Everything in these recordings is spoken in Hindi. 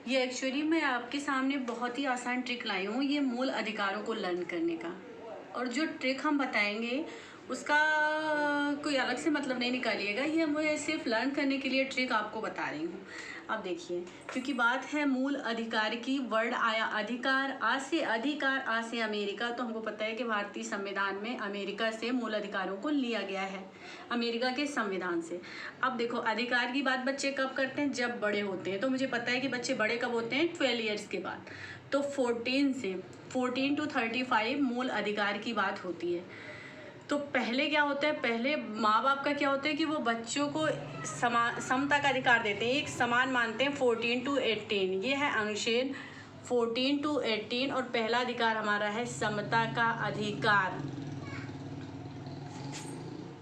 ये एक्चुअली मैं आपके सामने बहुत ही आसान ट्रिक लाई हूँ ये मूल अधिकारों को लर्न करने का। और जो ट्रिक हम बताएंगे उसका कोई अलग से मतलब नहीं निकालिएगा, ये मैं सिर्फ लर्न करने के लिए ट्रिक आपको बता रही हूँ। अब देखिए, क्योंकि बात है मूल अधिकार की, वर्ड आया अधिकार, आ से अधिकार, आ से अमेरिका, तो हमको पता है कि भारतीय संविधान में अमेरिका से मूल अधिकारों को लिया गया है, अमेरिका के संविधान से। अब देखो, अधिकार की बात बच्चे कब करते हैं? जब बड़े होते हैं। तो मुझे पता है कि बच्चे बड़े कब होते हैं? 12 ईयर्स के बाद। तो 14 to 35 मूल अधिकार की बात होती है। तो पहले क्या होता है, पहले माँ बाप का क्या होता है कि वो बच्चों को समता का अधिकार देते हैं, एक समान मानते हैं। 14 to 18 ये है अनुच्छेद 14 to 18। और पहला अधिकार हमारा है समता का अधिकार।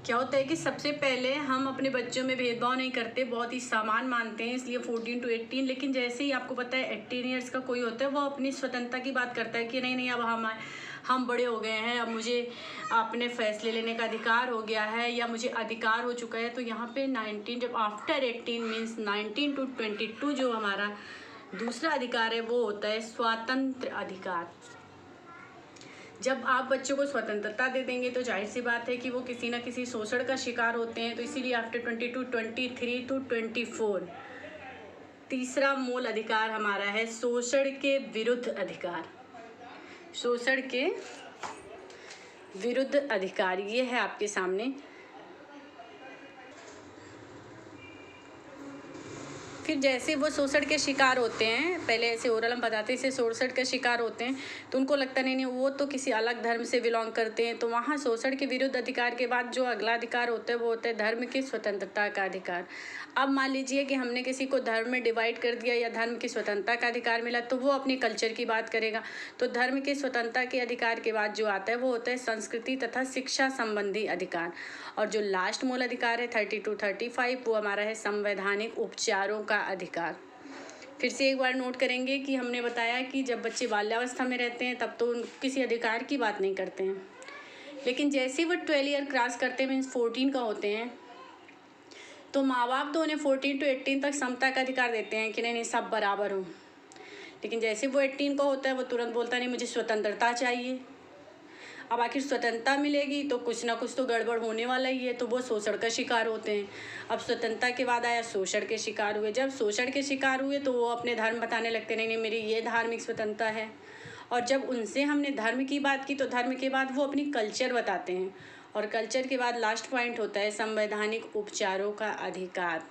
क्या होता है कि सबसे पहले हम अपने बच्चों में भेदभाव नहीं करते, बहुत ही समान मानते हैं, इसलिए 14 to 18। लेकिन जैसे ही आपको पता है 18 ईयर्स का कोई होता है, वो अपनी स्वतंत्रता की बात करता है कि नहीं अब हम बड़े हो गए हैं, अब मुझे अपने फैसले लेने का अधिकार हो गया है, या मुझे अधिकार हो चुका है। तो यहाँ पे 19, जब आफ्टर 18 मीन्स 19 to 22 जो हमारा दूसरा अधिकार है वो होता है स्वतंत्र अधिकार। जब आप बच्चों को स्वतंत्रता दे देंगे तो जाहिर सी बात है कि वो किसी न किसी शोषण का शिकार होते हैं। तो इसीलिए आफ्टर 22, 23 to 24 तीसरा मूल अधिकार हमारा है शोषण के विरुद्ध अधिकार। शोषण के विरुद्ध अधिकार ये है आपके सामने। फिर जैसे वो शोषण के शिकार होते हैं, पहले ऐसे ओरल हम बताते हैं, इसे शोषण के शिकार होते हैं, तो उनको लगता नहीं वो तो किसी अलग धर्म से बिलोंग करते हैं। तो वहाँ शोषण के विरुद्ध अधिकार के बाद जो अगला अधिकार होता है वो होता है धर्म की स्वतंत्रता का अधिकार। अब मान लीजिए कि हमने किसी को धर्म में डिवाइड कर दिया या धर्म की स्वतंत्रता का अधिकार मिला, तो वो अपने कल्चर की बात करेगा। तो धर्म की स्वतंत्रता के अधिकार के बाद जो आता है वो होता है संस्कृति तथा शिक्षा संबंधी अधिकार। और जो लास्ट मूल अधिकार है 30 to 35 वो हमारा है संवैधानिक उपचारों का अधिकार। फिर से एक बार नोट करेंगे कि हमने बताया कि जब बच्चे बाल्यावस्था में रहते हैं तब तो किसी अधिकार की बात नहीं करते हैं, लेकिन जैसे वो 12 ईयर क्रॉस करते हैं मीन्स 14 का होते हैं, तो माँ बाप तो उन्हें 14 to 18 तक समता का अधिकार देते हैं कि नहीं सब बराबर हो। लेकिन जैसे वो 18 का होता है वो तुरंत बोलता नहीं मुझे स्वतंत्रता चाहिए। अब आखिर स्वतंत्रता मिलेगी तो कुछ ना कुछ तो गड़बड़ होने वाला ही है, तो वो शोषण का शिकार होते हैं। अब स्वतंत्रता के बाद आया शोषण के शिकार हुए। जब शोषण के शिकार हुए तो वो अपने धर्म बताने लगते, नहीं मेरी ये धार्मिक स्वतंत्रता है। और जब उनसे हमने धर्म की बात की तो धर्म के बाद वो अपनी कल्चर बताते हैं। और कल्चर के बाद लास्ट पॉइंट होता है संवैधानिक उपचारों का अधिकार।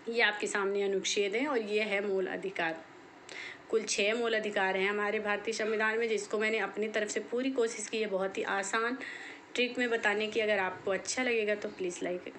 ये आपके सामने अनुच्छेद है और ये है मूल अधिकार। कुल 6 मूल अधिकार हैं हमारे भारतीय संविधान में, जिसको मैंने अपनी तरफ से पूरी कोशिश की है बहुत ही आसान ट्रिक में बताने की। अगर आपको अच्छा लगेगा तो प्लीज़ लाइक